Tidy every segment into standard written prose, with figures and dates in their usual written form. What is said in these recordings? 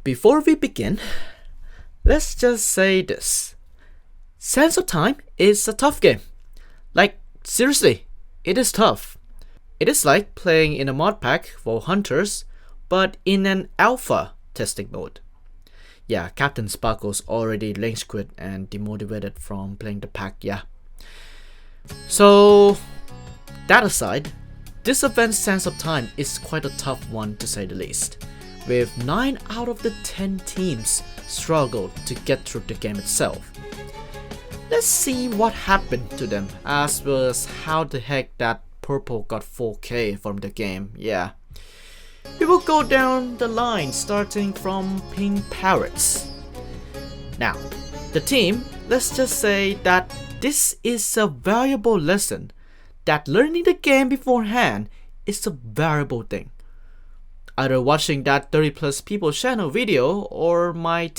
Before we begin, let's just say this. Sands of Time is a tough game. Like, seriously, it is tough. It is like playing in a mod pack for hunters, but in an alpha testing mode. Yeah, Captain Sparkle's already rage quit and demotivated from playing the pack, yeah. So, that aside, this event's Sands of Time is quite a tough one to say the least, with 9 out of the 10 teams struggled to get through the game itself. Let's see what happened to them, as well as how the heck that purple got 4k from the game, yeah. We will go down the line starting from Pink Parrots. Now, the team, let's just say that this is a valuable lesson, that learning the game beforehand is a valuable thing. Either watching that 30+ people channel video or my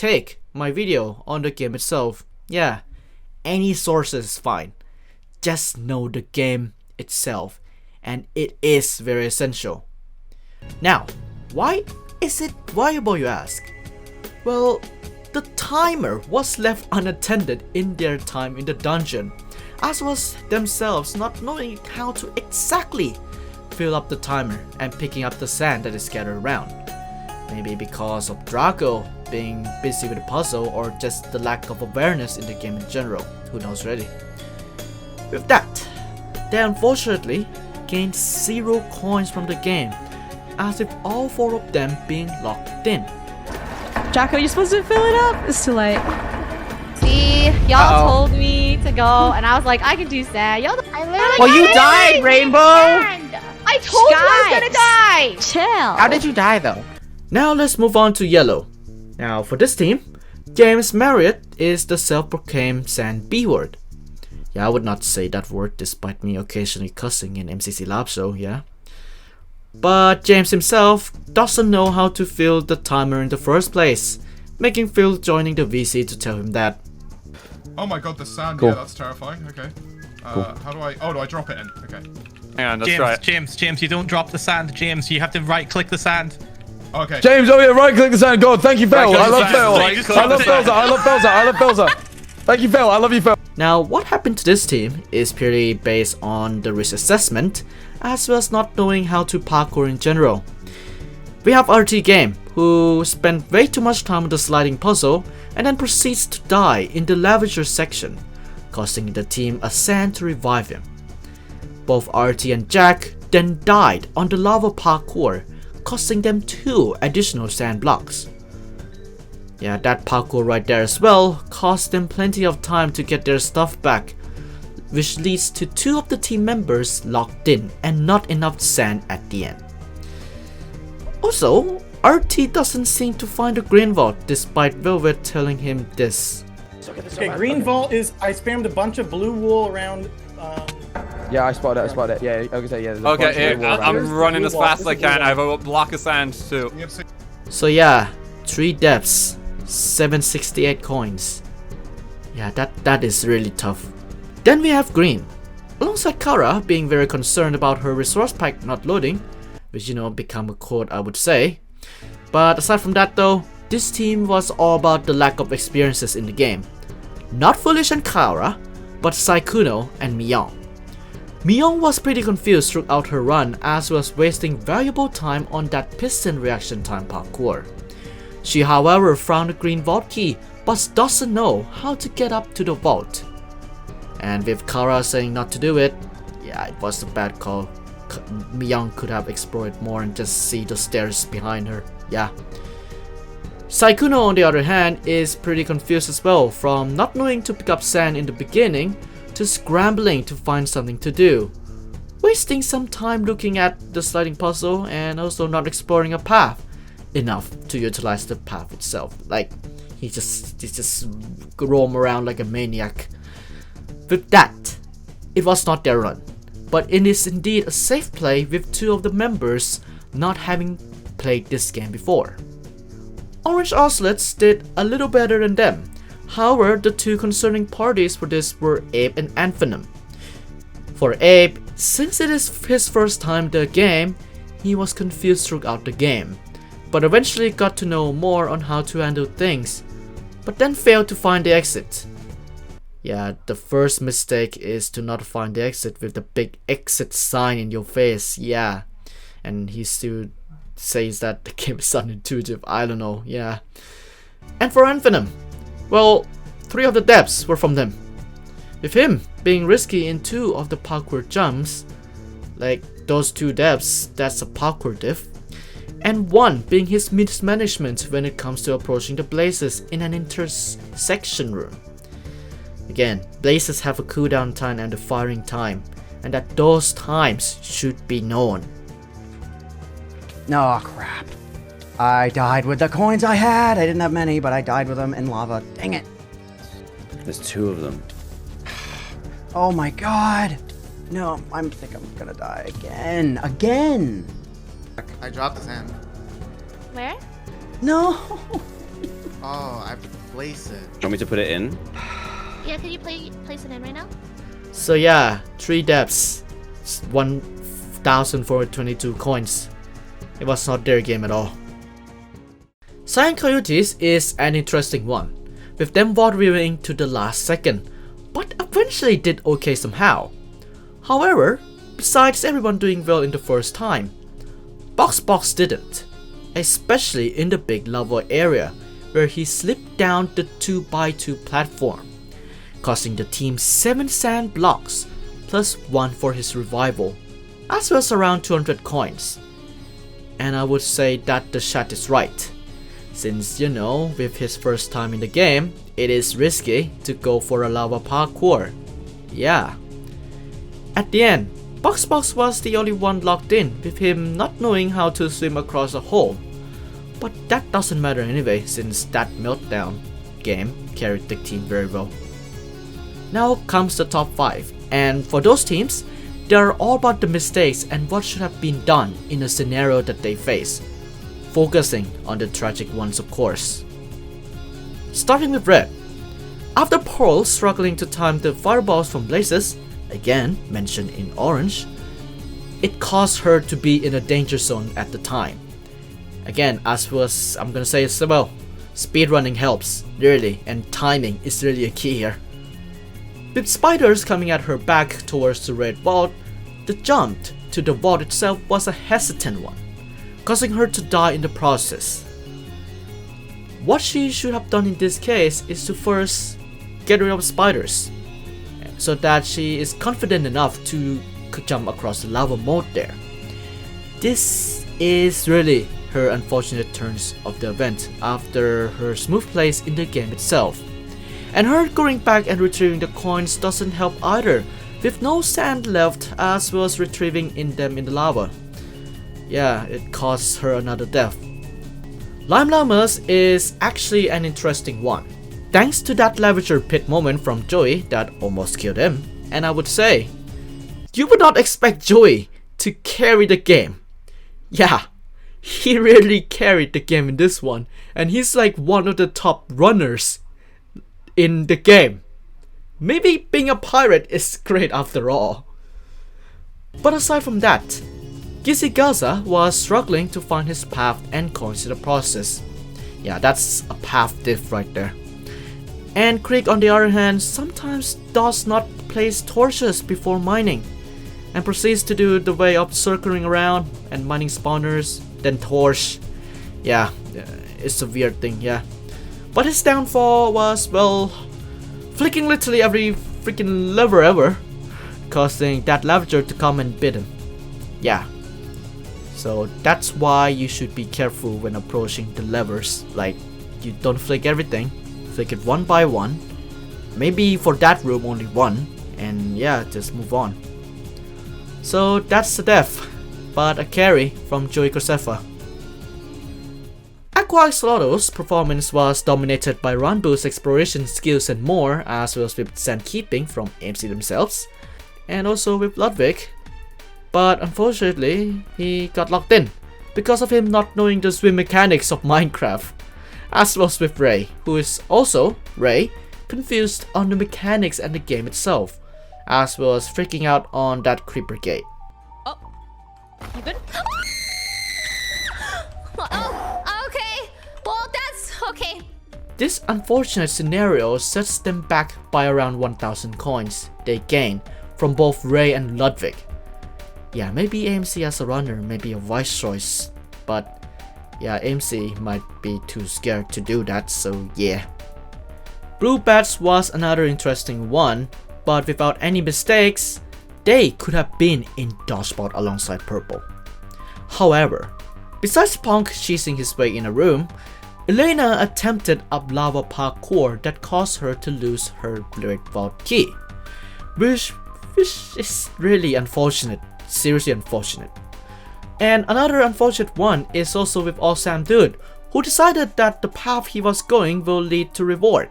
video on the game itself, yeah, any source is fine. Just know the game itself, and it is very essential. Now, why is it valuable, you ask? Well, the timer was left unattended in their time in the dungeon, as was themselves not knowing how to exactly fill up the timer and picking up the sand that is scattered around. Maybe because of Draco being busy with the puzzle, or just the lack of awareness in the game in general, who knows really. With that, they unfortunately gained 0 coins from the game, as if all 4 of them being locked in. Draco, you're supposed to fill it up. It's too late. See, y'all told me to go, and I was like, I can do sand. Y'all, I literally. Well, you died, Rainbow. I told you I was gonna die. Chill. How did you die, though? Now let's move on to Yellow. Now for this team, James Marriott is the self-proclaimed sand B-word. Yeah, I would not say that word despite me occasionally cussing in MCC Live Show, yeah. But James himself doesn't know how to fill the timer in the first place, making Phil joining the VC to tell him that. Oh my god, the sand, Cool. yeah, that's terrifying, okay. How do I do I drop it in? Okay. Hang on, let's James, try it. James, you don't drop the sand. James, you have to right-click the sand. Okay. James, oh yeah, right click the sand. God, thank you, Phil. Right-click I the love sand. Phil. Right, just I love drop Phil. the I love Phil. I love Phil. Thank you, Phil. I love you, Phil. Now what happened to this team is purely based on the risk assessment, as well as not knowing how to parkour in general. We have RT Game, who spent way too much time on the sliding puzzle and then proceeds to die in the lavager section, costing the team a sand to revive him. Both RT and Jack then died on the lava parkour, costing them 2 additional sand blocks. Yeah, that parkour right there as well cost them plenty of time to get their stuff back, which leads to 2 of the team members locked in and not enough sand at the end. Also, RT doesn't seem to find a green vault despite Velvet telling him this. Okay, green vault is I spammed a bunch of blue wool around. Yeah, I spotted it. Yeah, okay, yeah. Okay, I'm running as fast as I can. I have a block of sand too. So yeah, 3 deaths, 768 coins. Yeah, that is really tough. Then we have Green, alongside Kara being very concerned about her resource pack not loading, which become a quote I would say. But aside from that though, this team was all about the lack of experiences in the game. Not Foolish and Kara, but Saikuno and Miyong. Miyong was pretty confused throughout her run, as well as wasting valuable time on that piston reaction time parkour. She however found a green vault key, but doesn't know how to get up to the vault. And with Kara saying not to do it, yeah, it was a bad call. Miyong could have explored more and just see the stairs behind her, yeah. Saikuno on the other hand is pretty confused as well, from not knowing to pick up sand in the beginning to scrambling to find something to do, wasting some time looking at the sliding puzzle and also not exploring a path enough to utilize the path itself. Like he just roam around like a maniac. With that, it was not their run, but it is indeed a safe play with 2 of the members not having played this game before. Orange Ocelots did a little better than them. However, the 2 concerning parties for this were Abe and Anphenom. For Abe, since it is his first time in the game, he was confused throughout the game, but eventually got to know more on how to handle things, but then failed to find the exit. Yeah, the first mistake is to not find the exit with the big exit sign in your face, yeah. And he still says that the game is unintuitive, I don't know, yeah. And for Infinum, well, 3 of the deaths were from them. With him being risky in 2 of the parkour jumps, like those 2 deaths, that's a parkour diff. And 1 being his mismanagement when it comes to approaching the blazes in an intersection room. Again, blazes have a cooldown time and a firing time, and that those times should be known. Oh crap. I died with the coins I had. I didn't have many, but I died with them in lava. Dang it. There's 2 of them. Oh my god. No, I think I'm gonna die again. Again. I dropped the sand. Where? No. Oh, I have to place it. Do you want me to put it in? Yeah, can you place it in right now? So yeah, 3 deaths, 1,422 coins. It was not their game at all. Cyan Coyotes is an interesting one, with them watering to the last second, but eventually did okay somehow. However, besides everyone doing well in the first time, Box didn't, especially in the big lava area where he slipped down the 2x2 platform, costing the team 7 sand blocks plus 1 for his revival, as well as around 200 coins. And I would say that the chat is right, since you know, with his first time in the game, it is risky to go for a lava parkour. Yeah. At the end, Box was the only one locked in, with him not knowing how to swim across a hole. But that doesn't matter anyway, since that meltdown game carried the team very well. Now comes the top 5, and for those teams, they are all about the mistakes and what should have been done in a scenario that they face, focusing on the tragic ones of course. Starting with Red. After Pearl struggling to time the fireballs from blazes, again mentioned in orange, it caused her to be in a danger zone at the time. Again, I'm gonna say as well, speedrunning helps, really, and timing is really a key here. With spiders coming at her back towards the red vault, the jump to the vault itself was a hesitant one, causing her to die in the process. What she should have done in this case is to first get rid of spiders, so that she is confident enough to jump across the lava moat there. This is really her unfortunate turns of the event after her smooth plays in the game itself. And her going back and retrieving the coins doesn't help either, with no sand left as well as retrieving in them in the lava. Yeah, it costs her another death. Lime Llamas is actually an interesting one, thanks to that Lavager pit moment from Joey that almost killed him. And I would say, you would not expect Joey to carry the game. Yeah, he really carried the game in this one, and he's like one of the top runners in the game. Maybe being a pirate is great after all. But aside from that, Gizzy Gaza was struggling to find his path and coins in the process. Yeah, that's a path diff right there. And Krieg on the other hand sometimes does not place torches before mining, and proceeds to do the way of circling around and mining spawners, then torch. Yeah, it's a weird thing, yeah. But his downfall was, well, flicking literally every freaking lever ever, causing that Lavager to come and bit him. Yeah. So that's why you should be careful when approaching the levers. Like, you don't flick everything, flick it one by one. Maybe for that room only one, and yeah, just move on. So that's the death, but a carry from Joey Josefa. Aquaxolotl's performance was dominated by Ranbu's exploration skills and more, as well as with sandkeeping from MC themselves, and also with Ludwig. But unfortunately, he got locked in because of him not knowing the swim mechanics of Minecraft, as well as with Ray, who is also, confused on the mechanics and the game itself, as well as freaking out on that creeper gate. Oh, you good? Oh, Okay. This unfortunate scenario sets them back by around 1000 coins they gain from both Ray and Ludwig. Yeah, maybe AMC as a runner may be a wise choice, but yeah, AMC might be too scared to do that, so yeah. Blue Bats was another interesting one, but without any mistakes, they could have been in Dodgebot alongside Purple. However, besides Punk cheesing his way in a room, Elena attempted up lava parkour that caused her to lose her Lyric Vault key, which is really unfortunate, seriously unfortunate. And another unfortunate one is also with Awesome Dude, who decided that the path he was going will lead to reward.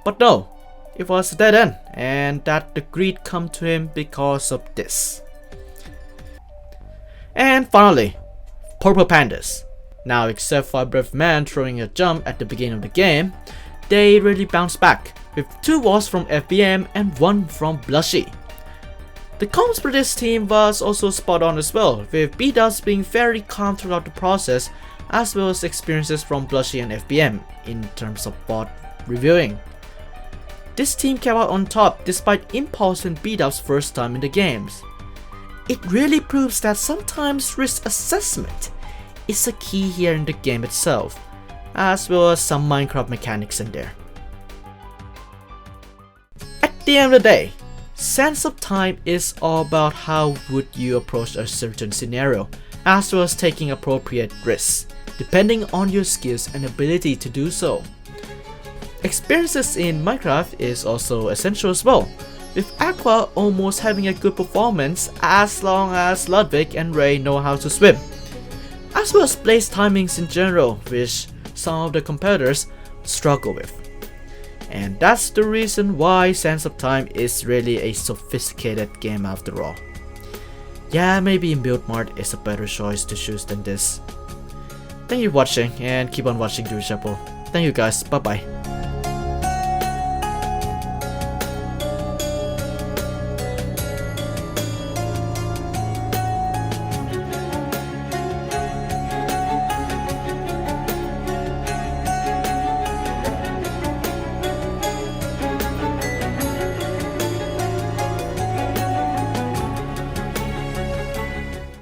But no, it was a dead end, and that the greed come to him because of this. And finally, Purple Pandas. Now, except for Brave Man throwing a jump at the beginning of the game, they really bounced back, with 2 walls from FBM and 1 from Blushy. The comms for this team was also spot on as well, with B-dubs being very calm throughout the process, as well as experiences from Blushy and FBM in terms of bot reviewing. This team came out on top despite Impulse and B-dubs' first time in the games. It really proves that sometimes risk assessment is a key here in the game itself, as well as some Minecraft mechanics in there. At the end of the day, Sands of Time is all about how would you approach a certain scenario, as well as taking appropriate risks, depending on your skills and ability to do so. Experiences in Minecraft is also essential as well, with Aqua almost having a good performance as long as Ludwig and Ray know how to swim, as well as place timings in general, which some of the competitors struggle with. And that's the reason why Sands of Time is really a sophisticated game after all. Yeah, maybe in Build Mart is a better choice to choose than this. Thank you for watching, and keep on watching Duechayapol. Thank you guys, bye bye.